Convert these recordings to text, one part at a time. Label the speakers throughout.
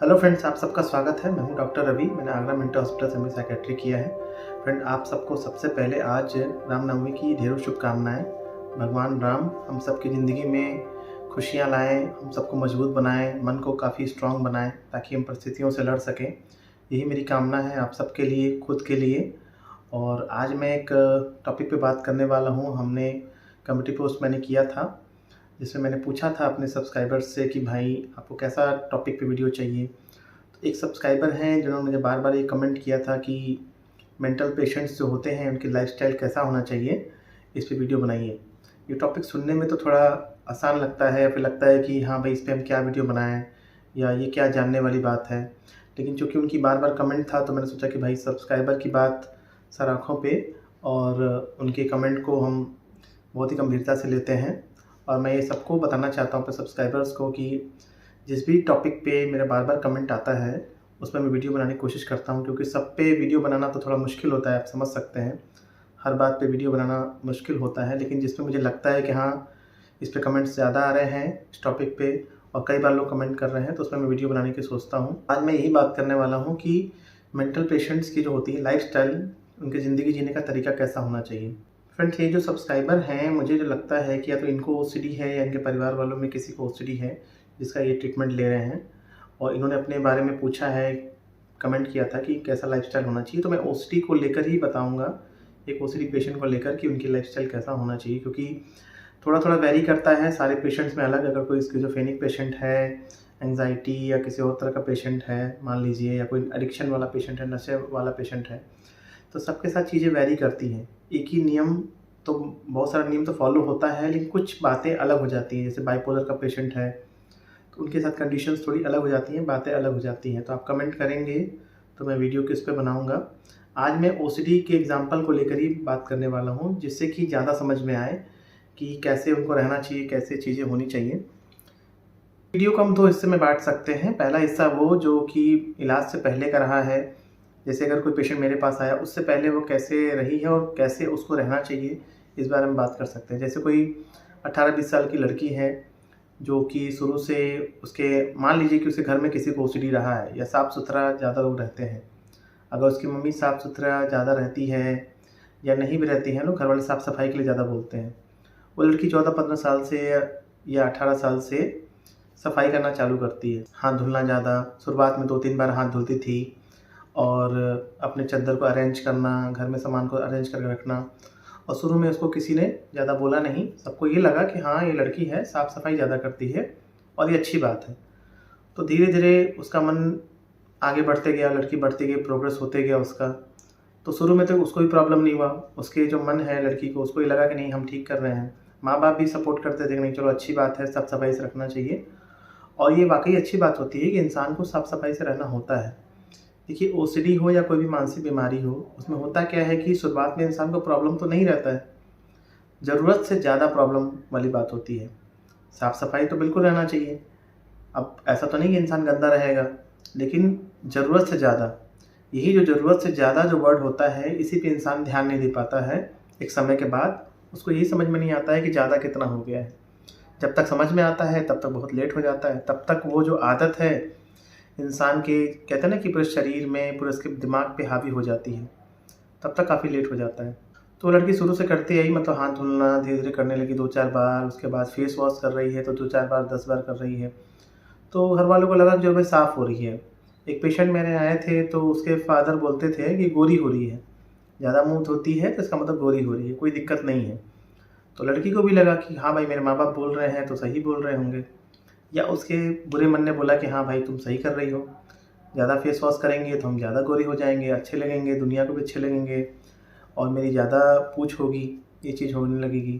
Speaker 1: Hello friends, आप सबका स्वागत है। मैं हूं डॉक्टर रवि। मैंने आगरा मेंटल हॉस्पिटल से साइकेट्री किया है। फ्रेंड, आप सबको सबसे पहले आज रामनवमी की ढेरों शुभकामनाएं। भगवान राम हम सबकी ज़िंदगी में खुशियां लाएं, हम सबको मजबूत बनाएं, मन को काफ़ी स्ट्रांग बनाएं ताकि हम परिस्थितियों से लड़ सकें। यही मेरी कामना है आप सबके लिए, खुद के लिए। और आज मैं एक टॉपिक पे बात करने वाला हूँ। हमने कम्युनिटी पोस्ट मैंने किया था जिसमें मैंने पूछा था अपने सब्सक्राइबर्स से कि भाई आपको कैसा टॉपिक पे वीडियो चाहिए। तो एक सब्सक्राइबर हैं जिन्होंने मुझे बार बार ये कमेंट किया था कि मेंटल पेशेंट्स जो होते हैं उनकी लाइफस्टाइल कैसा होना चाहिए, इस पे वीडियो बनाइए। ये टॉपिक सुनने में तो थोड़ा आसान लगता है, फिर लगता है कि हाँ भाई इस पर हम क्या वीडियो बनाएं या ये क्या जानने वाली बात है। लेकिन चूँकि उनकी बार बार कमेंट था तो मैंने सोचा कि भाई सब्सक्राइबर की बात सर आँखों पे, और उनके कमेंट को हम बहुत ही गंभीरता से लेते हैं। और मैं ये सबको बताना चाहता हूँ अपने सब्सक्राइबर्स को कि जिस भी टॉपिक पे मेरा बार बार कमेंट आता है उसमें मैं वीडियो बनाने की कोशिश करता हूँ, क्योंकि सब पे वीडियो बनाना तो थोड़ा मुश्किल होता है, आप समझ सकते हैं। हर बात पे वीडियो बनाना मुश्किल होता है, लेकिन जिसमें मुझे लगता है कि हाँ इस पे कमेंट्स ज़्यादा आ रहे हैं इस टॉपिक पे और कई बार लोग कमेंट कर रहे हैं, तो उसमें मैं वीडियो बनाने की सोचता हूँ। आज मैं यही बात करने वाला हूँ कि मेंटल पेशेंट्स की जो होती है लाइफस्टाइल, उनकी ज़िंदगी जीने का तरीका कैसा होना चाहिए। फ्रेंड्स, ये जो सब्सक्राइबर हैं, मुझे जो लगता है कि या तो इनको ओसीडी है या इनके परिवार वालों में किसी को ओसीडी है जिसका ये ट्रीटमेंट ले रहे हैं, और इन्होंने अपने बारे में पूछा है, कमेंट किया था कि कैसा लाइफस्टाइल होना चाहिए। तो मैं ओसीडी को लेकर ही बताऊंगा, एक ओसीडी पेशेंट को लेकर कि उनकी लाइफस्टाइल कैसा होना चाहिए, क्योंकि थोड़ा थोड़ा वेरी करता है सारे पेशेंट्स में अलग। अगर कोई स्किज़ोफ्रेनिक पेशेंट है, एंग्जाइटी या किसी और तरह का पेशेंट है मान लीजिए, या कोई एडिक्शन वाला पेशेंट है, नशे वाला पेशेंट है, तो सबके साथ चीज़ें वेरी करती हैं। एक ही नियम तो, बहुत सारा नियम तो फॉलो होता है, लेकिन कुछ बातें अलग हो जाती हैं। जैसे बाइपोलर का पेशेंट है तो उनके साथ कंडीशंस थोड़ी अलग हो जाती हैं, बातें अलग हो जाती हैं। तो आप कमेंट करेंगे तो मैं वीडियो किस पे बनाऊंगा। आज मैं ओसीडी के एग्जांपल को लेकर ही बात करने वाला हूं, जिससे कि ज़्यादा समझ में आए कि कैसे उनको रहना चाहिए, कैसे चीज़ें होनी चाहिए। वीडियो को हम दो हिस्से में बांट सकते हैं। पहला हिस्सा वो जो कि इलाज से पहले का रहा है, जैसे अगर कोई पेशेंट मेरे पास आया उससे पहले वो कैसे रही है और कैसे उसको रहना चाहिए, इस बारे में बात कर सकते हैं। जैसे कोई 18-20 साल की लड़की है जो कि शुरू से उसके, मान लीजिए कि उसके घर में किसी को ओसीडी रहा है या साफ़ सुथरा ज़्यादा लोग रहते हैं। अगर उसकी मम्मी साफ़ सुथरा ज़्यादा रहती है या नहीं भी रहती हैं, लोग घर वाले साफ़ सफाई के लिए ज़्यादा बोलते हैं। वो लड़की 14-15 साल से या 18 साल से सफाई करना चालू करती है। हाथ धुलना ज़्यादा, शुरुआत में 2-3 बार हाथ धुलती थी, और अपने चद्दर को अरेंज करना, घर में सामान को अरेंज करके रखना। और शुरू में उसको किसी ने ज़्यादा बोला नहीं, सबको ये लगा कि हाँ ये लड़की है, साफ़ सफाई ज़्यादा करती है और ये अच्छी बात है। तो धीरे धीरे उसका मन आगे बढ़ते गया, लड़की बढ़ती गई, प्रोग्रेस होते गया उसका। तो शुरू में तो उसको भी प्रॉब्लम नहीं हुआ, उसके जो मन है लड़की को, उसको ये लगा कि नहीं हम ठीक कर रहे हैं। माँ बाप भी सपोर्ट करते थे कि नहीं चलो अच्छी बात है, साफ़ सफाई से रखना चाहिए। और ये वाकई अच्छी बात होती है कि इंसान को साफ़ सफाई से रहना होता है। देखिए, ओसीडी हो या कोई भी मानसिक बीमारी हो, उसमें होता क्या है कि शुरुआत में इंसान को प्रॉब्लम तो नहीं रहता है, ज़रूरत से ज़्यादा प्रॉब्लम वाली बात होती है। साफ़ सफाई तो बिल्कुल रहना चाहिए, अब ऐसा तो नहीं कि इंसान गंदा रहेगा, लेकिन ज़रूरत से ज़्यादा, यही जो ज़रूरत से ज़्यादा जो वर्ड होता है, इसी पे इंसान ध्यान नहीं दे पाता है। एक समय के बाद उसको यही समझ में नहीं आता है कि ज़्यादा कितना हो गया है। जब तक समझ में आता है तब तक बहुत लेट हो जाता है। तब तक वो जो आदत है इंसान के, कहते हैं ना कि पूरे शरीर में, पूरे उसके दिमाग पे हावी हो जाती है, तब तक काफ़ी लेट हो जाता है। तो लड़की शुरू से करती आई, मतलब हाथ धुलना धीरे धीरे करने लगी 2-4 बार, उसके बाद फेस वॉश कर रही है तो 2-4 बार 10 बार कर रही है। तो घर वालों को लगा कि जो भाई साफ़ हो रही है। एक पेशेंट मेरे आए थे तो उसके फादर बोलते थे कि गोरी हो रही है, ज़्यादा मुँह धोती है तो इसका मतलब गोरी हो रही है, कोई दिक्कत नहीं है। तो लड़की को भी लगा कि हाँ भाई मेरे माँ बाप बोल रहे हैं तो सही बोल रहे होंगे, या उसके बुरे मन ने बोला कि हाँ भाई तुम सही कर रही हो, ज़्यादा फेस वॉश करेंगे तो हम ज़्यादा गोरी हो जाएंगे, अच्छे लगेंगे, दुनिया को भी अच्छे लगेंगे, और मेरी ज़्यादा पूछ होगी, ये चीज़ होने लगेगी।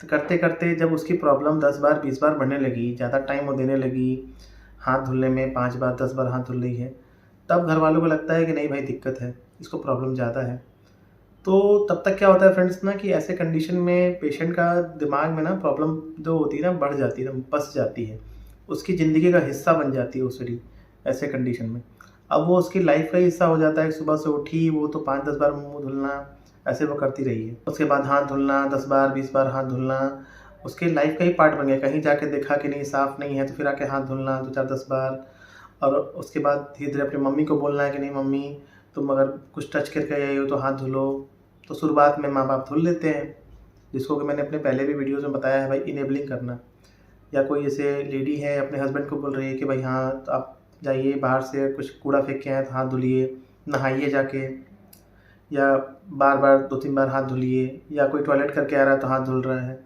Speaker 1: तो करते करते जब उसकी प्रॉब्लम 10 बार 20 बार बढ़ने लगी, ज़्यादा टाइम वो देने लगी, हाथ धुलने में 5 बार 10 बार हाथ धुल रही है, तब घर वालों को लगता है कि नहीं भाई दिक्कत है, इसको प्रॉब्लम ज़्यादा है। तो तब तक क्या होता है फ्रेंड्स ना, कि ऐसे कंडीशन में पेशेंट का दिमाग में ना प्रॉब्लम जो होती है ना बढ़ जाती है, बस जाती है, उसकी ज़िंदगी का हिस्सा बन जाती है ओसीडी ऐसे कंडीशन में। अब वो उसकी लाइफ का हिस्सा हो जाता है। सुबह से उठी वो तो 5-10 बार मुँह धुलना ऐसे वो करती रही है, उसके बाद हाथ धुलना 10 बार 20 बार हाथ धुलना उसके लाइफ का ही पार्ट बन गया। कहीं जाके देखा कि नहीं साफ़ नहीं है तो फिर आके हाथ धुलना 2-4-10 बार, और उसके बाद धीरे धीरे अपनी मम्मी को बोलना है कि नहीं मम्मी तुम अगर कुछ टच करके आई हो तो हाथ धुलो। तो शुरुआत में माँ बाप धुल लेते हैं, जिसको कि मैंने अपने पहले भी वीडियोज़ में बताया है भाई, इनेबलिंग करना। या कोई जैसे लेडी है अपने हस्बैंड को बोल रही है कि भाई हाँ तो आप जाइए बाहर से कुछ कूड़ा फेंक के आए तो हाथ धुलिए, नहाइए जाके, या बार बार 2-3 बार हाथ धुलिए, या कोई टॉयलेट करके आ रहा है तो हाथ धुल रहा है।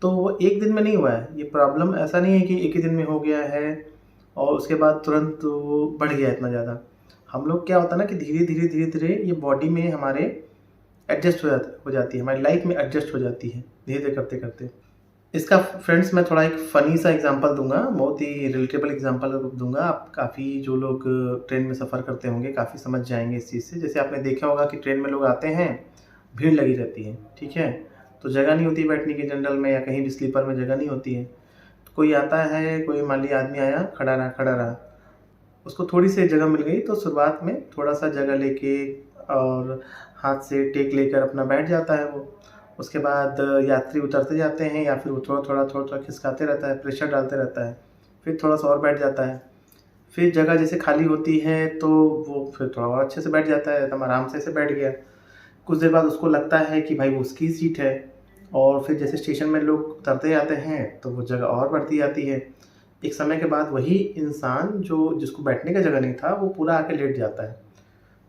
Speaker 1: तो वो एक दिन में नहीं हुआ है, ये प्रॉब्लम ऐसा नहीं है कि एक ही दिन में हो गया है और उसके बाद तुरंत वो बढ़ गया इतना ज़्यादा। हम लोग क्या होता है ना कि धीरे धीरे धीरे धीरे ये बॉडी में हमारे एडजस्ट हो जाती है, हमारी लाइफ में एडजस्ट हो जाती है धीरे धीरे करते करते। इसका फ्रेंड्स मैं थोड़ा एक फ़नी सा एग्जांपल दूंगा, बहुत ही रिलेटेबल एग्जांपल दूंगा। आप काफ़ी जो लोग ट्रेन में सफ़र करते होंगे काफ़ी समझ जाएंगे इस चीज़ से। जैसे आपने देखा होगा कि ट्रेन में लोग आते हैं, भीड़ लगी रहती है, ठीक है, तो जगह नहीं होती बैठने की जनरल में, या कहीं भी स्लीपर में जगह नहीं होती है। तो कोई आता है, कोई मान लिया आदमी आया, खड़ा रहा, उसको थोड़ी सी जगह मिल गई तो शुरुआत में थोड़ा सा जगह लेके और हाथ से टेक लेकर अपना बैठ जाता है वो। उसके बाद यात्री उतरते जाते हैं या फिर वो थोड़ा थोड़ा खिसकाते रहता है, प्रेशर डालते रहता है, फिर थोड़ा सा और बैठ जाता है। फिर जगह जैसे खाली होती है तो वो फिर थोड़ा और अच्छे से बैठ जाता है, एकदम आराम से बैठ गया। कुछ देर बाद उसको लगता है कि भाई वो उसकी सीट है, और फिर जैसे स्टेशन में लोग उतरते जाते हैं तो वो जगह और बढ़ती जाती है। एक समय के बाद वही इंसान जिसको बैठने का जगह नहीं था वो पूरा आके लेट जाता है।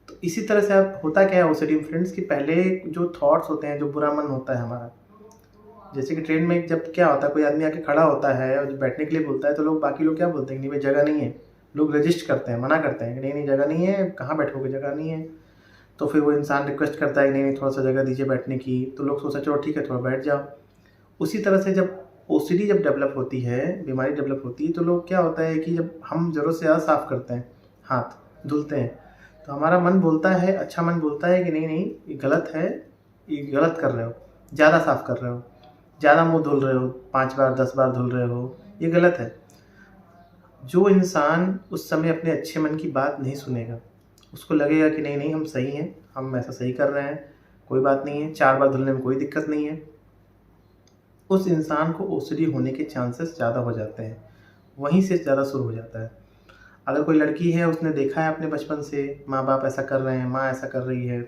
Speaker 1: तो इसी तरह से अब होता क्या है ओसीडी फ्रेंड्स कि पहले जो थॉट्स होते हैं, जो बुरा मन होता है हमारा, जैसे कि ट्रेन में जब क्या होता है कोई आदमी आके खड़ा होता है और बैठने के लिए बोलता है तो लोग बाकी लोग क्या बोलते हैं कि नहीं भाई जगह नहीं है, लोग रजिस्ट करते हैं, मना करते हैं कि नहीं नहीं जगह नहीं है, कहाँ बैठोगे, जगह नहीं है। तो फिर वो इंसान रिक्वेस्ट करता है कि नहीं नहीं थोड़ा सा जगह दीजिए बैठने की, तो लोग सोचते चलो ठीक है थोड़ा बैठ जाओ। उसी तरह से जब ओसीडी जब डेवलप होती है, बीमारी डेवलप होती है, तो लोग क्या होता है कि जब हम ज़रूरत से ज़्यादा साफ़ करते हैं, हाथ धुलते हैं, तो हमारा मन बोलता है, अच्छा मन बोलता है कि नहीं नहीं ये गलत है, ये गलत कर रहे हो, ज़्यादा साफ़ कर रहे हो, ज़्यादा मुँह धुल रहे हो, 5 बार 10 बार धुल रहे हो, ये गलत है। जो इंसान उस समय अपने अच्छे मन की बात नहीं सुनेगा, उसको लगेगा कि नहीं नहीं हम सही हैं, हम ऐसा सही कर रहे हैं, कोई बात नहीं है, 4 बार धुलने में कोई दिक्कत नहीं है, उस इंसान को ओसीडी होने के चांसेस ज़्यादा हो जाते हैं, वहीं से ज़्यादा शुरू हो जाता है। अगर कोई लड़की है, उसने देखा है अपने बचपन से माँ बाप ऐसा कर रहे हैं, माँ ऐसा कर रही है,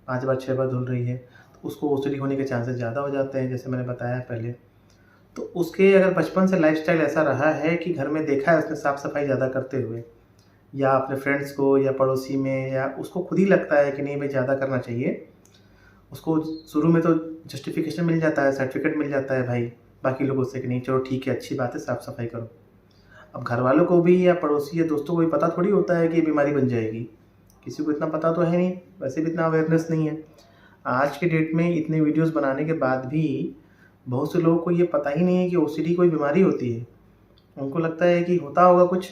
Speaker 1: 5 बार 6 बार धुल रही है, तो उसको ओसीडी होने के चांसेस ज़्यादा हो जाते हैं, जैसे मैंने बताया पहले। तो उसके अगर बचपन से लाइफस्टाइल ऐसा रहा है कि घर में देखा है उसने साफ़ सफाई ज़्यादा करते हुए, या अपने फ्रेंड्स को या पड़ोसी में, या उसको खुद ही लगता है कि नहीं भाई ज़्यादा करना चाहिए, उसको शुरू में तो जस्टिफिकेशन मिल जाता है, सर्टिफिकेट मिल जाता है भाई बाकी लोगों से कि नहीं चलो ठीक है अच्छी बात है साफ़ सफाई करो। अब घर वालों को भी या पड़ोसी या दोस्तों को भी पता थोड़ी होता है कि ये बीमारी बन जाएगी, किसी को इतना पता तो है नहीं, वैसे भी इतना अवेयरनेस नहीं है। आज के डेट में इतने वीडियोस बनाने के बाद भी बहुत से लोगों को ये पता ही नहीं है कि ओसीडी कोई बीमारी होती है। उनको लगता है कि होता होगा कुछ,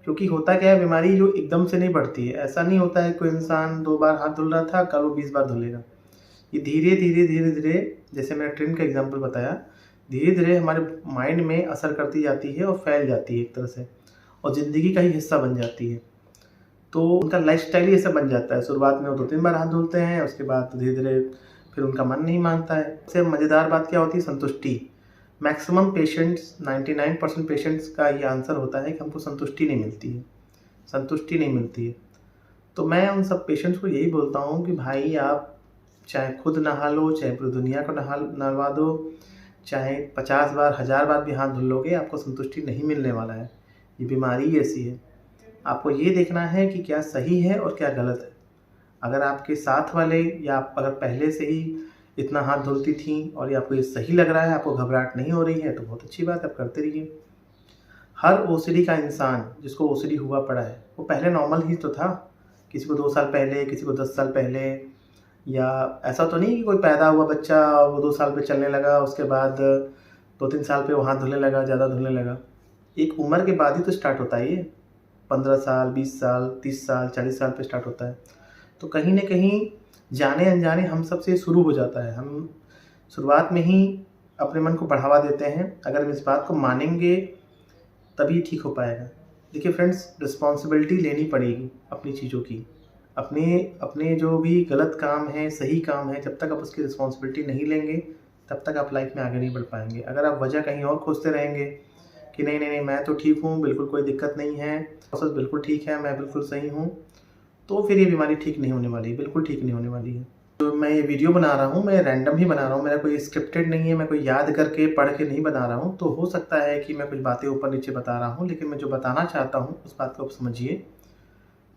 Speaker 1: क्योंकि होता क्या है बीमारी जो एकदम से नहीं बढ़ती है। ऐसा नहीं होता है कोई इंसान 2 बार हाथ धुल रहा था कल वो 20 बार धुलेगा। ये धीरे धीरे धीरे धीरे, जैसे मैंने ट्रेन का एग्जाम्पल बताया, धीरे धीरे हमारे माइंड में असर करती जाती है और फैल जाती है एक तरह से, और ज़िंदगी का ही हिस्सा बन जाती है। तो उनका लाइफस्टाइल ही ऐसा बन जाता है। शुरुआत में वो 2-3 बार हाथ धुलते हैं, उसके बाद धीरे धीरे फिर उनका मन नहीं मानता है। सबसे मज़ेदार बात क्या होती है, संतुष्टि। मैक्सिमम पेशेंट्स 99% पेशेंट्स का ये आंसर होता है कि हमको संतुष्टि नहीं मिलती है, संतुष्टि नहीं मिलती है। तो मैं उन सब पेशेंट्स को यही बोलता हूँ कि भाई आप चाहे खुद नहा लो, चाहे पूरी दुनिया को नहलवा दो, चाहे 50 बार 1000 बार भी हाथ धुल लोगे, आपको संतुष्टि नहीं मिलने वाला है। ये बीमारी ही ऐसी है। आपको ये देखना है कि क्या सही है और क्या गलत है। अगर आपके साथ वाले या आप अगर पहले से ही इतना हाथ धुलती थी और ये आपको ये सही लग रहा है, आपको घबराहट नहीं हो रही है, तो बहुत अच्छी बात है, आप करते रहिए। हर ओसीडी का इंसान जिसको ओसीडी हुआ पड़ा है वो पहले नॉर्मल ही तो था। किसी को 2 साल पहले, किसी को 10 साल पहले, या ऐसा तो नहीं कि कोई पैदा हुआ बच्चा और वो 2 साल पे चलने लगा, उसके बाद 2-3 साल पे वो हाथ धुलने लगा, ज़्यादा धुलने लगा। एक उम्र के बाद ही तो स्टार्ट होता है ये, 15 साल, 20 साल, 30 साल, 40 साल पे स्टार्ट होता है। तो कहीं न कहीं जाने अनजाने हम सब से शुरू हो जाता है। हम शुरुआत में ही अपने मन को बढ़ावा देते हैं। अगर हम इस बात को मानेंगे तभी ठीक हो पाएगा। देखिए फ्रेंड्स, रिस्पॉन्सिबिलिटी लेनी पड़ेगी अपनी चीज़ों की। अपने जो भी गलत काम है, सही काम है, जब तक आप उसकी रिस्पॉन्सिबिलिटी नहीं लेंगे तब तक आप लाइफ में आगे नहीं बढ़ पाएंगे। अगर आप वजह कहीं और खोजते रहेंगे कि नहीं नहीं नहीं मैं तो ठीक हूँ, बिल्कुल कोई दिक्कत नहीं है, प्रोसेस बिल्कुल ठीक है, मैं बिल्कुल सही हूँ, तो फिर ये बीमारी ठीक नहीं होने वाली, बिल्कुल ठीक नहीं होने वाली है। तो मैं ये वीडियो बना रहा हूँ, मैं रैंडम ही बना रहा हूँ, मेरा कोई स्क्रिप्टेड नहीं है, मैं कोई याद करके पढ़ के नहीं बना रहा हूँ। तो हो सकता है कि मैं कुछ बातें ऊपर नीचे बता रहा हूँ, लेकिन मैं जो बताना चाहता हूँ उस बात को आप समझिए।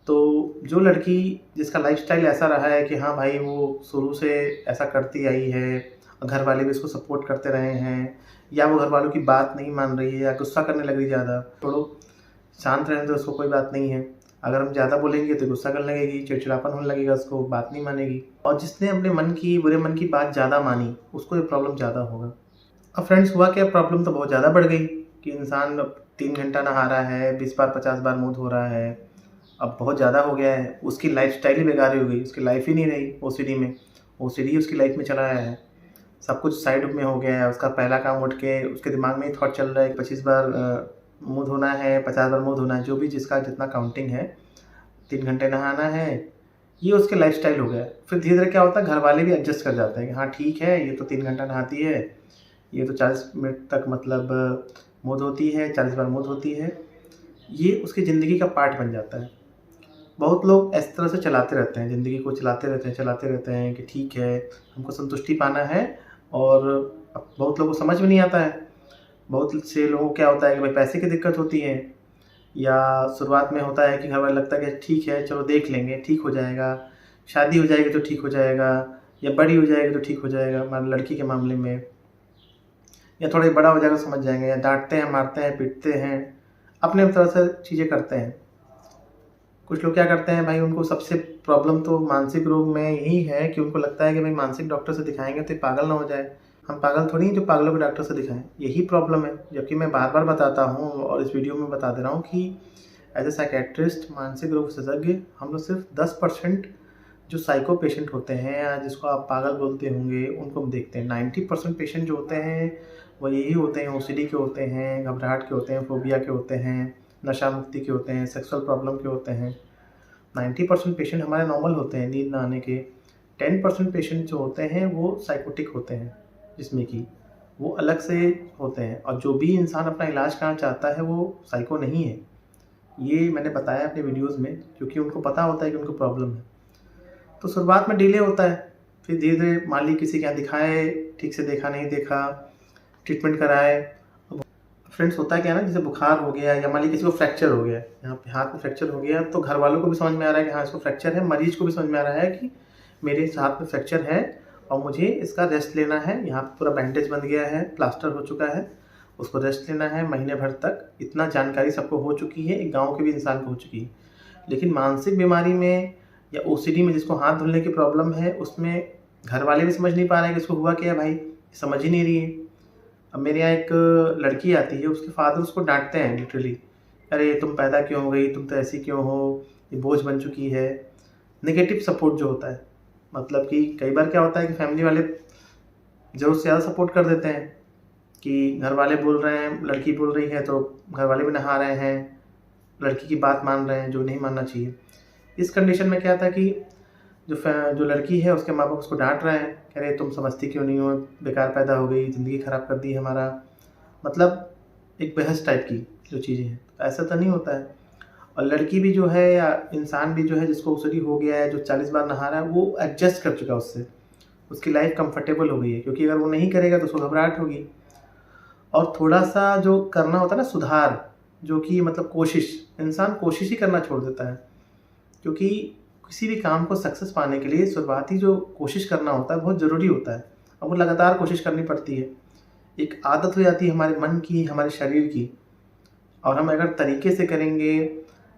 Speaker 1: तो जो लड़की जिसका लाइफ़स्टाइल ऐसा रहा है कि हाँ भाई वो शुरू से ऐसा करती आई है, घर वाले भी उसको सपोर्ट करते रहे हैं, या वो घर वालों की बात नहीं मान रही है या गुस्सा करने लग रही ज़्यादा, छोड़ो शांत रहने दो उसको, कोई बात नहीं है। अगर हम ज़्यादा बोलेंगे तो गुस्सा करने लगेगी, चिड़चिड़ापन होने लगेगा, उसको बात नहीं मानेगी। और जिसने अपने मन की, बुरे मन की बात ज़्यादा मानी, उसको ये प्रॉब्लम ज़्यादा होगा। अब फ्रेंड्स हुआ क्या, प्रॉब्लम तो बहुत ज़्यादा बढ़ गई कि इंसान 3 घंटा नहा रहा है, 20 बार 50 बार मुँह धो रहा है। अब बहुत ज़्यादा हो गया है, उसकी लाइफ़स्टाइल ही बेकार हो गई, उसकी लाइफ़ ही नहीं रही ओसीडी में। ओसीडी उसकी लाइफ़ में चला आया है। सब कुछ साइड में हो गया है, उसका पहला काम उठ के उसके दिमाग में ही थॉट चल रहा है कि 25 बार मुँह धोना है, 50 बार मुँह धोना है, जो भी जिसका जितना काउंटिंग है, 3 घंटे नहाना है, ये उसके लाइफ़स्टाइल हो गया है। फिर धीरे-धीरे क्या होता है, घर वाले भी एडजस्ट कर जाते हैं कि हाँ ठीक है, ये तो 3 घंटा नहाती है, ये तो 40 मिनट तक मतलब मुँह धोती है, 40 बार मुँह धोती है। ये उसकी ज़िंदगी का पार्ट बन जाता है। बहुत लोग इस तरह से चलाते रहते हैं, ज़िंदगी को चलाते रहते हैं कि ठीक है, हमको संतुष्टि पाना है। और अब बहुत लोगों को समझ में नहीं आता है। बहुत से लोगों को क्या होता है कि भाई पैसे की दिक्कत होती है, या शुरुआत में होता है कि घर वाले लगता है कि ठीक है चलो देख लेंगे, ठीक हो जाएगा, शादी हो जाएगी तो ठीक हो जाएगा, या बड़ी हो जाएगी तो ठीक हो जाएगा, मान लड़की के मामले में, या थोड़ा बड़ा हो जाएगा समझ जाएंगे, या डांटते हैं, मारते हैं, पीटते हैं, अपने तरह से चीज़ें करते हैं। कुछ लोग क्या करते हैं भाई, उनको सबसे प्रॉब्लम तो मानसिक रोग में यही है कि उनको लगता है कि भाई मानसिक डॉक्टर से दिखाएंगे तो ये पागल ना हो जाए। हम पागल थोड़ी हैं जो पागलों के डॉक्टर से दिखाएं, यही प्रॉब्लम है। जबकि मैं बार बार बताता हूँ और इस वीडियो में बता दे रहा हूँ कि एज ए साइकेट्रिस्ट, मानसिक रोग विशेषज्ञ, हम लोग सिर्फ 10% जो साइको पेशेंट होते हैं या जिसको आप पागल बोलते होंगे उनको हम देखते हैं। 90% पेशेंट जो होते हैं वो यही होते हैं, ओसीडी के होते हैं, घबराहट के होते हैं, फोबिया के होते हैं, नशा मुक्ति के होते हैं, सेक्सुअल प्रॉब्लम के होते हैं। 90% पेशेंट हमारे नॉर्मल होते हैं, नींद ना आने के। 10% पेशेंट जो होते हैं वो साइकोटिक होते हैं, जिसमें कि वो अलग से होते हैं। और जो भी इंसान अपना इलाज कराना चाहता है वो साइको नहीं है, ये मैंने बताया अपने वीडियोज़ में, क्योंकि उनको पता होता है कि उनको प्रॉब्लम है। तो शुरुआत में डिले होता है, फिर धीरे-धीरे मान ली किसी के यहाँ दिखाए, ठीक से देखा नहीं देखा, ट्रीटमेंट कराए। फ्रेंड्स होता क्या है ना, जैसे बुखार हो गया या मान ली किसी को फ्रैक्चर हो गया, यहाँ पे हाथ में फ्रैक्चर हो गया, तो घर वालों को भी समझ में आ रहा है कि हाँ इसको फ्रैक्चर है, मरीज़ को भी समझ में आ रहा है कि मेरे इस हाथ में फ्रैक्चर है और मुझे इसका रेस्ट लेना है। यहाँ पे पूरा बैंडेज बंध गया है, प्लास्टर हो चुका है, उसको रेस्ट लेना है महीने भर तक। इतना जानकारी सबको हो चुकी है, एक गाँव के भी इंसान को हो चुकी है। लेकिन मानसिक बीमारी में या ओसीडी में जिसको हाथ धुलने की प्रॉब्लम है, उसमें घर वाले भी समझ नहीं पा रहे हैं कि इसको हुआ क्या है भाई, समझ ही नहीं रही है। अब मेरे यहाँ एक लड़की आती है, उसके फादर उसको डांटते हैं लिटरली, अरे तुम पैदा क्यों हो गई, तुम तो ऐसी क्यों हो, ये बोझ बन चुकी है। नेगेटिव सपोर्ट जो होता है, मतलब कि कई बार क्या होता है कि फैमिली वाले ज़रूरत से ज़्यादा सपोर्ट कर देते हैं कि घर वाले बोल रहे हैं, लड़की बोल रही है तो घर वाले भी नहा रहे हैं, लड़की की बात मान रहे हैं जो नहीं मानना चाहिए। इस कंडीशन में क्या था कि जो लड़की है उसके माँ बाप उसको डांट रहे हैं, कह रहे तुम समझती क्यों नहीं हो, बेकार पैदा हो गई, ज़िंदगी ख़राब कर दी हमारा, मतलब एक बहस टाइप की जो चीज़ें हैं। तो ऐसा तो नहीं होता है। और लड़की भी जो है या इंसान भी जो है जिसको ओसीडी हो गया है, जो 40 बार नहा रहा है, वो एडजस्ट कर चुका है उससे, उसकी लाइफ कंफर्टेबल हो गई है, क्योंकि अगर वो नहीं करेगा तो उसको घबराहट होगी। और थोड़ा सा जो करना होता है ना सुधार, जो कि मतलब कोशिश, इंसान कोशिश ही करना छोड़ देता है, क्योंकि किसी भी काम को सक्सेस पाने के लिए शुरुआती जो कोशिश करना होता है बहुत ज़रूरी होता है। और वो लगातार कोशिश करनी पड़ती है, एक आदत हो जाती है हमारे मन की, हमारे शरीर की। और हम अगर तरीके से करेंगे,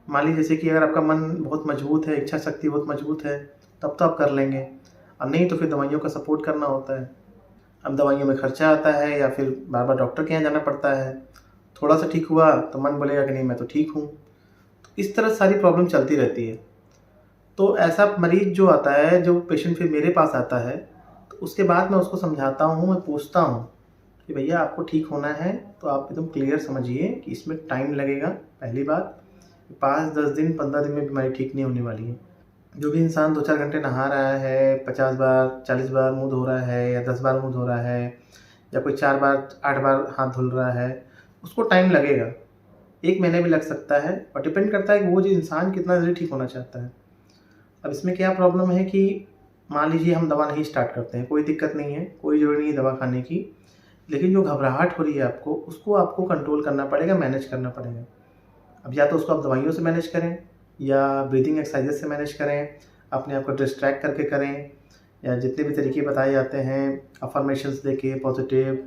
Speaker 1: मान लीजिए जैसे कि अगर आपका मन बहुत मजबूत है, इच्छा शक्ति बहुत मजबूत है, तब तो आप कर लेंगे, और नहीं तो फिर दवाइयों का सपोर्ट करना होता है। अब दवाइयों में खर्चा आता है या फिर बार बार डॉक्टर के यहाँ जाना पड़ता है। थोड़ा सा ठीक हुआ तो मन बोलेगा कि नहीं मैं तो ठीक हूँ। तो इस तरह सारी प्रॉब्लम चलती रहती है। तो ऐसा मरीज़ जो आता है, जो पेशेंट फिर मेरे पास आता है, तो उसके बाद मैं उसको समझाता हूँ, मैं पूछता हूँ कि भैया आपको ठीक होना है तो आप एकदम क्लियर समझिए कि इसमें टाइम लगेगा। पहली बात, 5-10 दिन 15 दिन में बीमारी ठीक नहीं होने वाली है। जो भी इंसान 2-4 घंटे नहा रहा है, 50 बार 40 बार मुँह धो रहा है, या 10 बार मुँह धो रहा है, या कोई 4 बार 8 बार हाथ धुल रहा है, उसको टाइम लगेगा, 1 महीने भी लग सकता है और डिपेंड करता है कि वो जो इंसान कितना जल्दी ठीक होना चाहता है। अब इसमें क्या प्रॉब्लम है कि मान लीजिए हम दवा नहीं स्टार्ट करते हैं, कोई दिक्कत नहीं है, कोई ज़रूरी नहीं है दवा खाने की, लेकिन जो घबराहट हो रही है आपको, उसको आपको कंट्रोल करना पड़ेगा, मैनेज करना पड़ेगा। अब या तो उसको आप दवाइयों से मैनेज करें या ब्रीदिंग एक्सरसाइजेस से मैनेज करें, अपने आप को डिस्ट्रैक्ट करके करें, या जितने भी तरीके बताए जाते हैं अफर्मेशंस देके पॉजिटिव,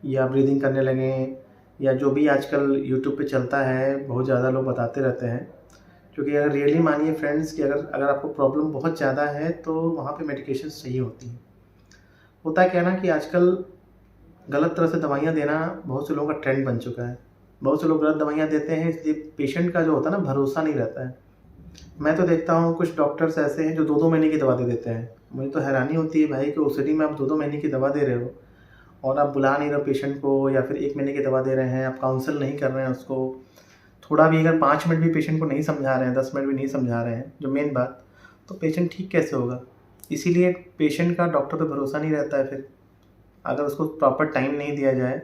Speaker 1: या ब्रीदिंग करने लगें, या जो भी आजकल यूट्यूब पे चलता है बहुत ज़्यादा लोग बताते रहते हैं। क्योंकि अगर रियली मानिए फ्रेंड्स कि अगर आपको प्रॉब्लम बहुत ज़्यादा है तो वहाँ पे मेडिकेशंस चाहिए होती हैं। होता क्या है ना कि आजकल गलत तरह से दवाइयाँ देना बहुत से लोगों का ट्रेंड बन चुका है। बहुत से लोग गलत दवाइयाँ देते हैं, इसलिए पेशेंट का जो होता है ना भरोसा नहीं रहता है। मैं तो देखता हूँ कुछ डॉक्टर्स ऐसे हैं जो 2-2 महीने की दवा दे देते हैं। मुझे तो हैरानी होती है भाई कि ओसीडी में आप 2-2 महीने की दवा दे रहे हो और आप बुला नहीं रहे हो पेशेंट को, या फिर 1 महीने की दवा दे रहे हैं, आप काउंसल नहीं कर रहे हैं उसको। थोड़ा भी अगर 5 मिनट भी पेशेंट को नहीं समझा रहे हैं, 10 मिनट भी नहीं समझा रहे हैं जो मेन बात, तो पेशेंट ठीक कैसे होगा? इसीलिए पेशेंट का डॉक्टर पे भरोसा नहीं रहता है फिर। अगर उसको प्रॉपर टाइम नहीं दिया जाए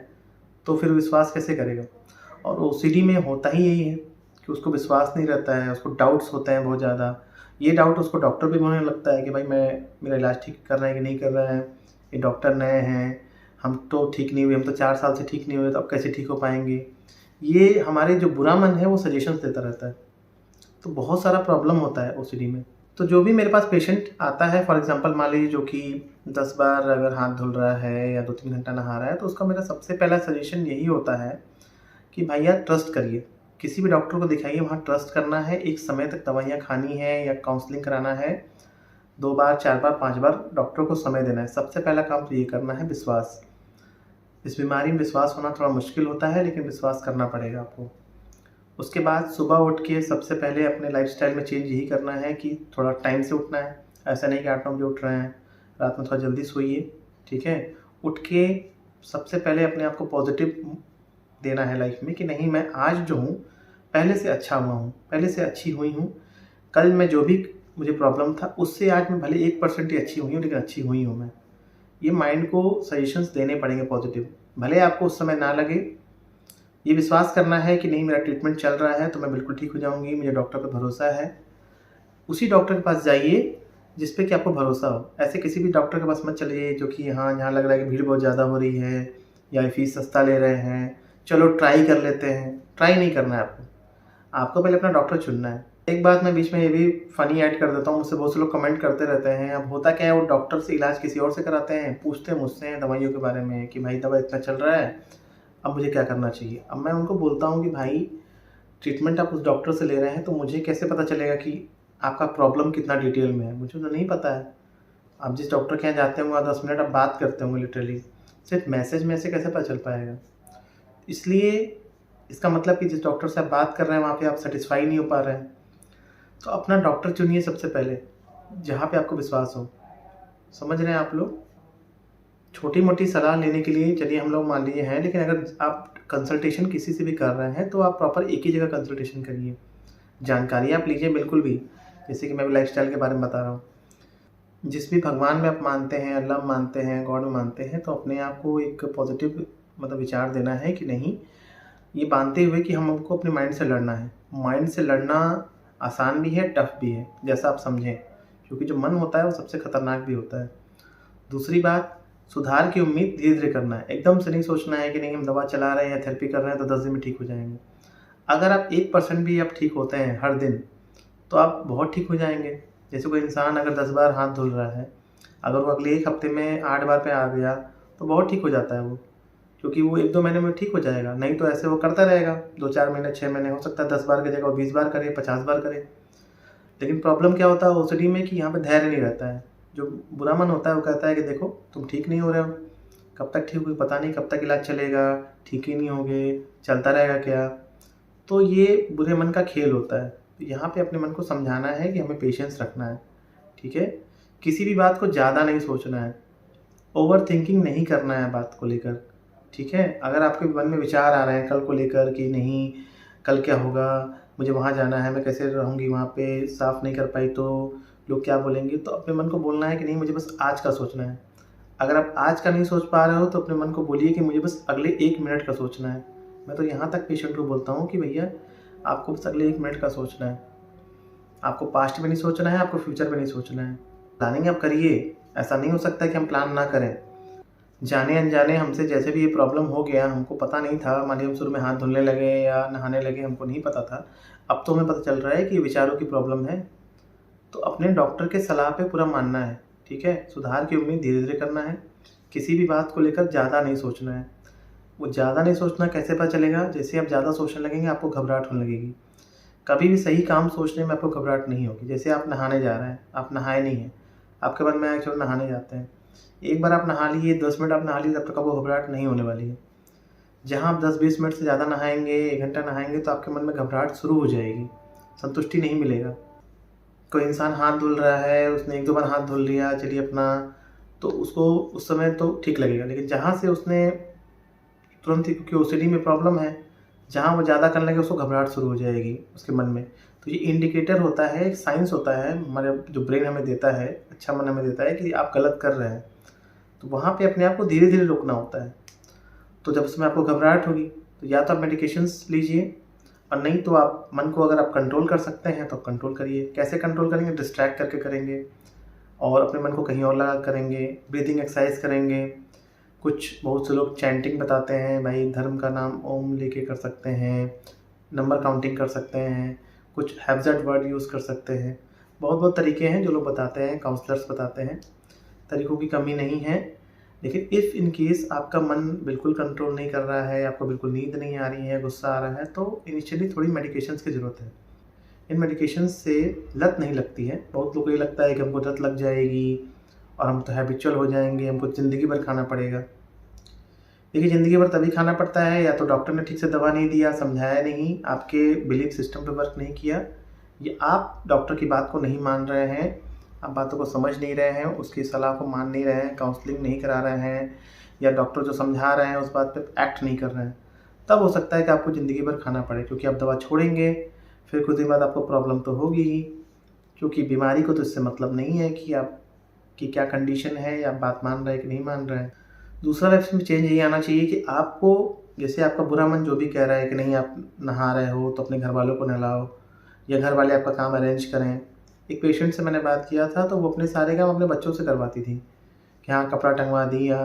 Speaker 1: तो फिर विश्वास कैसे करेगा? और ओसीडी में होता ही यही है कि उसको विश्वास नहीं रहता है, उसको डाउट्स होते हैं बहुत ज़्यादा। ये डाउट उसको डॉक्टर पे भी होने लगता है कि भाई मेरा इलाज ठीक कर रहे हैं कि नहीं कर रहे हैं, ये डॉक्टर नए हैं, हम तो ठीक नहीं हुए, हम तो 4 साल से ठीक नहीं हुए, तो अब कैसे ठीक हो पाएंगे? ये हमारे जो बुरा मन है वो सजेशंस देता रहता है। तो बहुत सारा प्रॉब्लम होता है ओसीडी में। तो जो भी मेरे पास पेशेंट आता है, फॉर एग्जांपल मान लीजिए जो कि 10 बार अगर हाथ धुल रहा है या 2-3 घंटा नहा रहा है, तो उसका मेरा सबसे पहला सजेशन यही होता है कि भैया ट्रस्ट करिए। किसी भी डॉक्टर को दिखाइए, वहाँ ट्रस्ट करना है, एक समय तक दवाइयाँ खानी है या काउंसलिंग कराना है, 2 बार, 4 बार, 5 बार डॉक्टर को समय देना है। सबसे पहला काम तो ये करना है, विश्वास। इस बीमारी में विश्वास होना थोड़ा मुश्किल होता है, लेकिन विश्वास करना पड़ेगा आपको। उसके बाद सुबह उठ के सबसे पहले अपने लाइफ़स्टाइल में चेंज यही करना है कि थोड़ा टाइम से उठना है। ऐसा नहीं कि 8-9 बजे उठ रहे हैं, रात में थोड़ा जल्दी सोइए, ठीक है? उठ के सबसे पहले अपने आप को पॉज़िटिव देना है लाइफ में कि नहीं, मैं आज जो हूँ पहले से अच्छा हुआ हूँ, पहले से अच्छी हुई हूँ। कल मैं जो भी मुझे प्रॉब्लम था उससे आज मैं भले 1% ही अच्छी हुई हूँ, लेकिन अच्छी हुई हूँ मैं। ये माइंड को सजेशंस देने पड़ेंगे पॉजिटिव, भले आपको उस समय ना लगे। ये विश्वास करना है कि नहीं, मेरा ट्रीटमेंट चल रहा है तो मैं बिल्कुल ठीक हो जाऊँगी, मुझे डॉक्टर पे भरोसा है। उसी डॉक्टर के पास जाइए जिस पे कि आपको भरोसा हो। ऐसे किसी भी डॉक्टर के पास मत चलिए जो कि हाँ, यहाँ लग रहा है कि भीड़ बहुत ज़्यादा हो रही है या फ़ीस सस्ता ले रहे हैं, चलो ट्राई कर लेते हैं। ट्राई नहीं करना है आपको, आपको पहले अपना डॉक्टर चुनना है। एक बात मैं बीच में ये भी फ़नी ऐड कर देता हूँ, मुझसे बहुत से लोग कमेंट करते रहते हैं। अब होता क्या है, वो डॉक्टर से इलाज किसी और से कराते हैं, पूछते हैं मुझसे दवाइयों के बारे में कि भाई दवा इतना चल रहा है, अब मुझे क्या करना चाहिए? अब मैं उनको बोलता हूँ कि भाई ट्रीटमेंट आप उस डॉक्टर से ले रहे हैं तो मुझे कैसे पता चलेगा कि आपका प्रॉब्लम कितना डिटेल में है? मुझे तो नहीं पता है। आप जिस डॉक्टर के यहाँ जाते होंगे, 10 मिनट आप बात करते होंगे लिटरली, सिर्फ मैसेज में से कैसे पता चल पाएगा? इसलिए इसका मतलब कि जिस डॉक्टर से आप बात कर रहे हैं वहाँ पे आप सेटिस्फाई नहीं हो पा रहे हैं। तो अपना डॉक्टर चुनिए सबसे पहले, जहाँ पे आपको विश्वास हो। समझ रहे हैं आप लोग? छोटी-मोटी सलाह लेने के लिए चलिए हम लोग मान लीजिए हैं, लेकिन अगर आप कंसल्टेशन किसी से भी कर रहे हैं तो आप प्रॉपर एक ही जगह कंसल्टेशन करिए। जानकारी आप लीजिए बिल्कुल भी, जैसे कि मैं भी लाइफ़स्टाइल के बारे में बता रहा हूँ। जिस भी भगवान में आप मानते हैं, अल्लाह में मानते हैं, गॉड में मानते हैं, तो अपने आप को एक पॉजिटिव मतलब विचार देना है कि नहीं, ये मानते हुए कि हमको अपने माइंड से लड़ना है। माइंड से लड़ना आसान भी है, टफ भी है, जैसा आप समझें, क्योंकि जो मन होता है वो सबसे खतरनाक भी होता है। दूसरी बात, सुधार की उम्मीद धीरे-धीरे करना है। एकदम से नहीं सोचना है कि नहीं, हम दवा चला रहे हैं या थेरेपी कर रहे हैं तो 10 दिन में ठीक हो जाएँगे। अगर आप 1% भी आप ठीक होते हैं हर दिन, तो आप बहुत ठीक हो जाएँगे। जैसे कोई इंसान अगर 10 बार हाथ धुल रहा है, अगर वो अगले 1 हफ्ते में 8 बार पे आ गया, तो बहुत ठीक हो जाता है वो। क्योंकि वो 1-2 महीने में ठीक हो जाएगा, नहीं तो ऐसे वो करता रहेगा 2-4 महीने, 6 महीने, हो सकता है 10 बार की जगह वो 20 बार करे, 50 बार करे। लेकिन प्रॉब्लम क्या होता है ओसीडी में कि यहाँ पे धैर्य नहीं रहता है। जो बुरा मन होता है वो कहता है कि देखो तुम ठीक नहीं हो रहे हो, कब तक ठीक होगी पता नहीं, कब तक इलाज चलेगा, ठीक ही नहीं होगे, चलता रहेगा क्या? तो ये बुरे मन का खेल होता है। तो यहाँ पे अपने मन को समझाना है कि हमें पेशेंस रखना है, ठीक है? किसी भी बात को ज़्यादा नहीं सोचना है, ओवरथिंकिंग नहीं करना है बात को लेकर, ठीक है? अगर आपके मन में विचार आ रहे हैं कल को लेकर कि नहीं, कल क्या होगा, मुझे वहाँ जाना है, मैं कैसे रहूँगी वहाँ पे, साफ़ नहीं कर पाई तो लोग क्या बोलेंगे? तो अपने मन को बोलना है कि नहीं, मुझे बस आज का सोचना है। अगर आप आज का नहीं सोच पा रहे हो तो अपने मन को बोलिए कि मुझे बस अगले 1 मिनट का सोचना है। मैं तो यहाँ तक पेशेंट को बोलता हूँ कि भैया आपको बस अगले 1 मिनट का सोचना है, आपको पास्ट में नहीं सोचना है, आपको फ्यूचर में नहीं सोचना है। प्लानिंग आप करिए, ऐसा नहीं हो सकता कि हम प्लान ना करें। जाने अनजाने हमसे जैसे भी ये प्रॉब्लम हो गया, हमको पता नहीं था, मान लीजिए हम शुरू में हाथ धुलने लगे या नहाने लगे, हमको नहीं पता था। अब तो हमें पता चल रहा है कि ये विचारों की प्रॉब्लम है, तो अपने डॉक्टर के सलाह पे पूरा मानना है, ठीक है? सुधार की उम्मीद धीरे-धीरे करना है, किसी भी बात को लेकर ज़्यादा नहीं सोचना है। वो ज़्यादा नहीं सोचना कैसे पता चलेगा? जैसे आप ज़्यादा सोचने लगेंगे आपको घबराहट होने लगेगी। कभी भी सही काम सोचने में आपको घबराहट नहीं होगी। जैसे आप नहाने जा रहे हैं, आप नहाए नहीं हैं, आपके मन में आया चलो नहाने जाते हैं। एक बार आप नहा लिए, 10 मिनट आप नहा लिए, तब तक आपको घबराहट नहीं होने वाली है। जहाँ आप 10-20 मिनट से ज़्यादा नहाएँगे, 1 घंटा नहाएँगे तो आपके मन में घबराहट शुरू हो जाएगी, संतुष्टि नहीं मिलेगा। कोई इंसान हाथ धुल रहा है, उसने 1-2 बार हाथ धुल लिया, चलिए अपना, तो उसको उस समय तो ठीक लगेगा। लेकिन जहाँ से उसने तुरंत ही, क्योंकि ओसीडी में प्रॉब्लम है, जहाँ वो ज़्यादा करने लगे उसको घबराहट शुरू हो जाएगी उसके मन में। तो ये इंडिकेटर होता है, एक साइंस होता है, हमारे जो ब्रेन हमें देता है, अच्छा मन हमें देता है कि आप गलत कर रहे हैं। तो वहाँ पे अपने आप को धीरे-धीरे रोकना होता है। तो जब उसमें आपको घबराहट होगी, तो या तो आप मेडिकेशंस लीजिए, और नहीं तो आप मन को अगर आप कंट्रोल कर सकते हैं तो आप कंट्रोल करिए। कैसे कंट्रोल करेंगे? डिस्ट्रैक्ट करके करेंगे, और अपने मन को कहीं और लगा करेंगे, ब्रीथिंग एक्सरसाइज करेंगे। कुछ बहुत से लोग चैंटिंग बताते हैं, भाई धर्म का नाम ओम लेके कर सकते हैं, नंबर काउंटिंग कर सकते हैं, कुछ हैज़र्ड वर्ड यूज़ कर सकते हैं। बहुत तरीके हैं जो लोग बताते हैं, काउंसलर्स बताते हैं, तरीकों की कमी नहीं है। लेकिन इफ़ इन केस आपका मन बिल्कुल कंट्रोल नहीं कर रहा है, आपको बिल्कुल नींद नहीं आ रही है, गुस्सा आ रहा है, तो इनिशियली थोड़ी मेडिकेशंस की ज़रूरत है। इन मेडिकेशंस से लत नहीं लगती है। बहुत लोगों को ये लगता है कि हमको लत लग जाएगी और हम तो हैबिचुअल हो जाएँगे, हमको ज़िंदगी भर खाना पड़ेगा। देखिए, ज़िंदगी भर तभी खाना पड़ता है, या तो डॉक्टर ने ठीक से दवा नहीं दिया, समझाया नहीं, आपके बिलीफ सिस्टम पे वर्क नहीं किया, या आप डॉक्टर की बात को नहीं मान रहे हैं, आप बातों को समझ नहीं रहे हैं, उसकी सलाह को मान नहीं रहे हैं, काउंसलिंग नहीं करा रहे हैं, या डॉक्टर जो समझा रहे हैं उस बात पे एक्ट नहीं कर रहे हैं। तब हो सकता है कि आपको ज़िंदगी भर खाना पड़े, क्योंकि आप दवा छोड़ेंगे, फिर कुछ दिन बाद आपको प्रॉब्लम तो होगी ही, क्योंकि बीमारी को तो इससे मतलब नहीं है कि आपकी क्या कंडीशन है, या आप बात मान रहे हैं कि नहीं मान रहे हैं। दूसरा लाइफ में चेंज यही आना चाहिए कि आपको, जैसे आपका बुरा मन जो भी कह रहा है कि नहीं आप नहा रहे हो तो अपने घर वालों को नहलाओ, या घर वाले आपका काम अरेंज करें। एक पेशेंट से मैंने बात किया था, तो वो अपने सारे काम अपने बच्चों से करवाती थी कि हाँ कपड़ा टंगवा दिया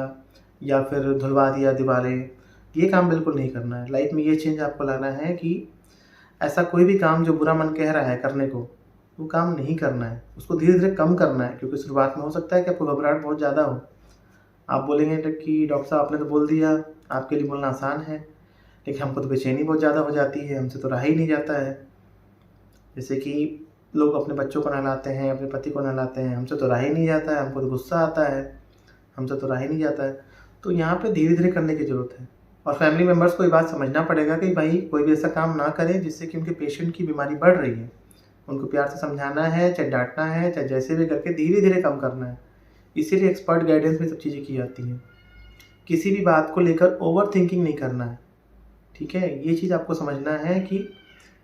Speaker 1: या फिर धुलवा दिया दीवारें। ये काम बिल्कुल नहीं करना है। लाइफ में ये चेंज आपको लाना है कि ऐसा कोई भी काम जो बुरा मन कह रहा है करने को, वो काम नहीं करना है, उसको धीरे-धीरे कम करना है। क्योंकि शुरुआत में हो सकता है कि आपको घबराहट बहुत ज़्यादा हो। आप बोलेंगे कि डॉक्टर साहब आपने तो बोल दिया, आपके लिए बोलना आसान है, लेकिन हमको तो बेचैनी बहुत ज़्यादा हो जाती है, हमसे तो रहा ही नहीं जाता है। जैसे कि लोग अपने बच्चों को नहलाते हैं, अपने पति को नहलाते हैं, हमसे तो रहा ही नहीं जाता है, हमको तो गुस्सा आता है, हमसे तो रहा ही नहीं जाता है। तो यहाँ पे धीरे-धीरे करने की ज़रूरत है, और फैमिली मेम्बर्स को ये बात समझना पड़ेगा कि भाई कोई भी ऐसा काम ना करे जिससे कि उनके पेशेंट की बीमारी बढ़ रही है। उनको प्यार से समझाना है, चाहे डाँटना है, चाहे जैसे भी करके धीरे-धीरे कम करना है। इसीलिए एक्सपर्ट गाइडेंस में सब चीज़ें की जाती हैं। किसी भी बात को लेकर ओवर थिंकिंग नहीं करना है, ठीक है? ये चीज़ आपको समझना है कि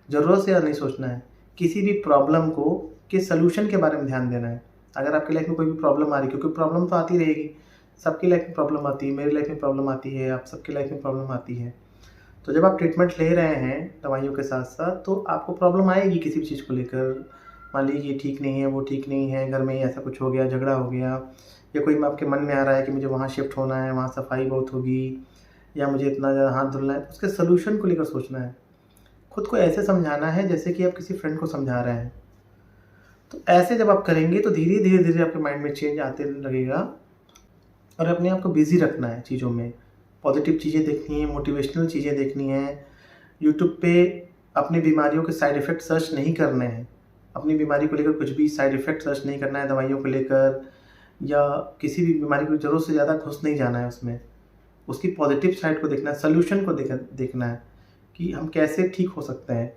Speaker 1: ज़रूरत से ज़्यादा नहीं सोचना है। किसी भी प्रॉब्लम को के सॉल्यूशन के बारे में ध्यान देना है। अगर आपकी लाइफ में कोई भी प्रॉब्लम आ रही है, क्योंकि प्रॉब्लम तो आती रहेगी, सबकी लाइफ में प्रॉब्लम आती है, मेरी लाइफ में प्रॉब्लम आती है, आप सबकी लाइफ में प्रॉब्लम आती है। तो जब आप ट्रीटमेंट ले रहे हैं दवाइयों के साथ-साथ, तो आपको प्रॉब्लम आएगी किसी भी चीज़ को लेकर। मान लीजिए ये ठीक नहीं है, वो ठीक नहीं है, घर में ऐसा कुछ हो गया, झगड़ा हो गया, या कोई आपके मन में आ रहा है कि मुझे वहाँ शिफ्ट होना है, वहाँ सफाई बहुत होगी, या मुझे इतना ज़्यादा हाथ धुलना है, तो उसके सॉल्यूशन को लेकर सोचना है। खुद को ऐसे समझाना है जैसे कि आप किसी फ्रेंड को समझा रहे हैं। तो ऐसे जब आप करेंगे तो धीरे-धीरे आपके माइंड में चेंज आते लगेगा, और अपने आप को बिज़ी रखना है चीज़ों में। पॉजिटिव चीज़ें देखनी है, मोटिवेशनल चीज़ें देखनी है। यूट्यूब पे अपनी बीमारियों के साइड इफ़ेक्ट सर्च नहीं करने हैं। अपनी बीमारी को लेकर कुछ भी साइड इफ़ेक्ट सर्च नहीं करना है दवाइयों को लेकर, या किसी भी बीमारी को ज़रूरत से ज़्यादा घुस नहीं जाना है उसमें। उसकी पॉजिटिव साइड को देखना है, सॉल्यूशन को देखना है कि हम कैसे ठीक हो सकते हैं।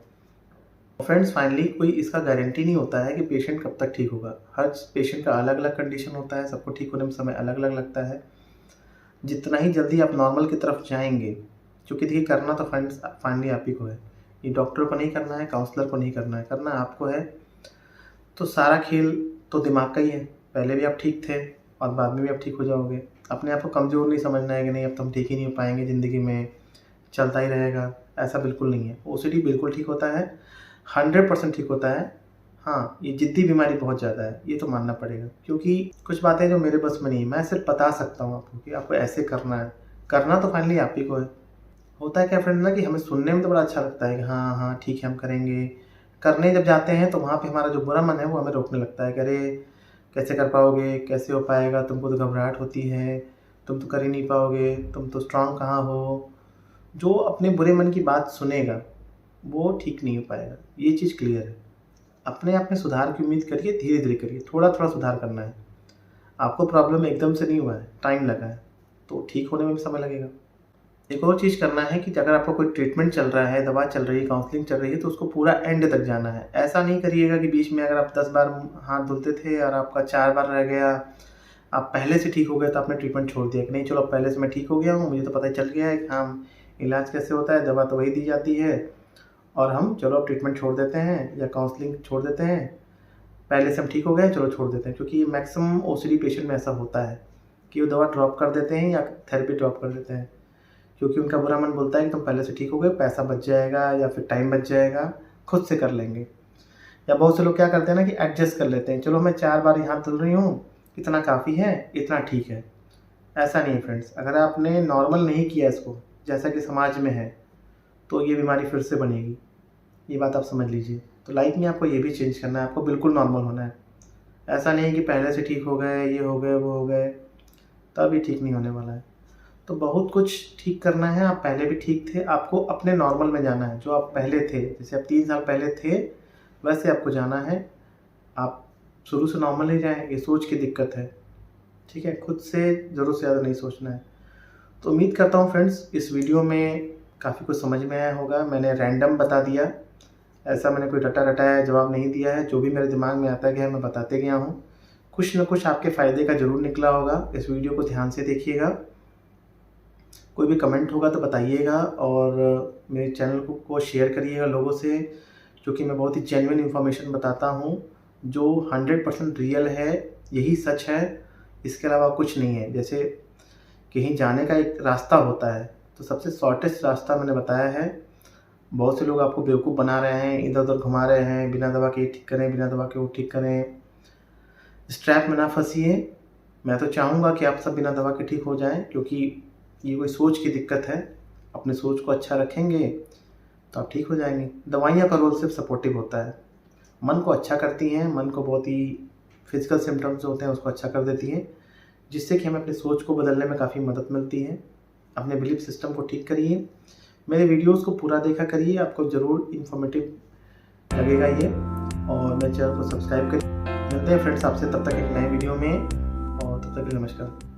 Speaker 1: फ्रेंड्स, फाइनली कोई इसका गारंटी नहीं होता है कि पेशेंट कब तक ठीक होगा। हर पेशेंट का अलग-अलग कंडीशन होता है, सबको ठीक होने में समय अलग-अलग लगता है। जितना ही जल्दी आप नॉर्मल की तरफ जाएँगे, क्योंकि देखिए करना तो फ्रेंड्स फाइनली आप ही को है। ये डॉक्टर को नहीं करना है, काउंसलर को नहीं करना है, करना आपको है। तो सारा खेल तो दिमाग का ही है। पहले भी आप ठीक थे और बाद में भी आप ठीक हो जाओगे। अपने आप को कमज़ोर नहीं समझना है कि नहीं अब तो हम ठीक ही नहीं हो पाएँगे ज़िंदगी में, चलता ही रहेगा, ऐसा बिल्कुल नहीं है। ओसीडी बिल्कुल ठीक होता है, 100% ठीक होता है। हाँ, ये ज़िद्दी बीमारी बहुत ज़्यादा है, ये तो मानना पड़ेगा, क्योंकि कुछ बातें जो मेरे बस में नहीं है, मैं सिर्फ बता सकता हूँ आपको कि आपको ऐसे करना है, करना तो फाइनली आप ही को है। होता है क्या फ्रेंड ना कि हमें सुनने में तो बड़ा अच्छा लगता है कि हाँ, हाँ, ठीक है हम करेंगे। करने जब जाते हैं तो वहाँ पे हमारा जो बुरा मन है वो हमें रोकने लगता है कि अरे कैसे कर पाओगे, कैसे हो पाएगा, तुमको तो घबराहट होती है, तुम तो कर ही नहीं पाओगे, तुम तो स्ट्रॉन्ग कहाँ हो। जो अपने बुरे मन की बात सुनेगा वो ठीक नहीं हो पाएगा, ये चीज़ क्लियर है। अपने आप में सुधार की उम्मीद करिए, धीरे-धीरे करिए, थोड़ा-थोड़ा सुधार करना है। आपको प्रॉब्लम एकदम से नहीं हुआ है, टाइम लगा है, तो ठीक होने में भी समय लगेगा। एक और चीज़ करना है कि अगर आपका कोई ट्रीटमेंट चल रहा है, दवा चल रही है, काउंसलिंग चल रही है, तो उसको पूरा एंड तक जाना है। ऐसा नहीं करिएगा कि बीच में अगर आप 10 बार हाथ धुलते थे और आपका 4 बार रह गया, आप पहले से ठीक हो गए तो आपने ट्रीटमेंट छोड़ दिया कि नहीं चलो अब पहले से मैं ठीक हो गया हूँ, मुझे तो पता चल गया है कि हाँ, इलाज कैसे होता है, दवा तो वही दी जाती है और हम चलो अब ट्रीटमेंट छोड़ देते हैं या काउंसलिंग छोड़ देते हैं। पहले से हम ठीक हो गए, चलो छोड़ देते हैं, क्योंकि मैक्सिमम ओसीडी पेशेंट में ऐसा होता है कि वो दवा ड्रॉप कर देते हैं या थेरेपी ड्रॉप कर देते हैं, क्योंकि उनका बुरा मन बोलता है कि तुम पहले से ठीक हो गए, पैसा बच जाएगा या फिर टाइम बच जाएगा, खुद से कर लेंगे। या बहुत से लोग क्या करते हैं ना कि एडजस्ट कर लेते हैं, चलो मैं 4 बार हाथ धुल रही हूँ, इतना काफ़ी है, इतना ठीक है। ऐसा नहीं है फ्रेंड्स, अगर आपने नॉर्मल नहीं किया इसको, जैसा कि समाज में है, तो ये बीमारी फिर से बनेगी। ये बात आप समझ लीजिए। तो लाइफ में आपको ये भी चेंज करना है, आपको बिल्कुल नॉर्मल होना है। ऐसा नहीं है कि पहले से ठीक हो गए, ये हो गए, वो हो गए, तब ये ठीक नहीं होने वाला है। तो बहुत कुछ ठीक करना है, आप पहले भी ठीक थे, आपको अपने नॉर्मल में जाना है, जो आप पहले थे। जैसे आप 3 साल पहले थे, वैसे आपको जाना है। आप शुरू से नॉर्मल ही जाएँ, ये सोच की दिक्कत है, ठीक है? खुद से ज़रूरत से ज़्यादा नहीं सोचना है। तो उम्मीद करता हूँ फ्रेंड्स इस वीडियो में काफ़ी कुछ समझ में आया होगा। मैंने रैंडम बता दिया, ऐसा मैंने कोई रटा-रटाया जवाब नहीं दिया है, जो भी मेरे दिमाग में आता गया मैं बताते गया हूँ। कुछ न कुछ आपके फ़ायदे का ज़रूर निकला होगा। इस वीडियो को ध्यान से देखिएगा। कोई भी कमेंट होगा तो बताइएगा और मेरे चैनल को शेयर करिएगा लोगों से, क्योंकि मैं बहुत ही जेन्युइन इन्फॉर्मेशन बताता हूँ, जो 100% रियल है, यही सच है, इसके अलावा कुछ नहीं है। जैसे कहीं जाने का एक रास्ता होता है, तो सबसे शॉर्टेस्ट रास्ता मैंने बताया है। बहुत से लोग आपको बेवकूफ़ बना रहे हैं, इधर-उधर घुमा रहे हैं, बिना दवा के ये ठीक करें, बिना दवा के वो ठीक करें। इस ट्रैप में ना फँसिए। मैं तो चाहूँगा कि आप सब बिना दवा के ठीक हो जाएँ, क्योंकि ये कोई सोच की दिक्कत है। अपनी सोच को अच्छा रखेंगे तो आप ठीक हो जाएँगे। दवाइयाँ का रोल सिर्फ़ सपोर्टिव होता है। मन को अच्छा करती हैं, मन को बहुत ही फिज़िकल सिम्पटम्स जो होते हैं उसको अच्छा कर देती हैं, जिससे कि हमें अपनी सोच को बदलने में काफ़ी मदद मिलती है। अपने बिलीफ सिस्टम को ठीक करिए। मेरे वीडियोज़ को पूरा देखा करिए, आपको ज़रूर इन्फॉर्मेटिव लगेगा ये, और मेरे चैनल को सब्सक्राइब करिए। मिलते हैं फ्रेंड्स आपसे तब तक एक नए वीडियो में, और तब तक के लिए नमस्कार।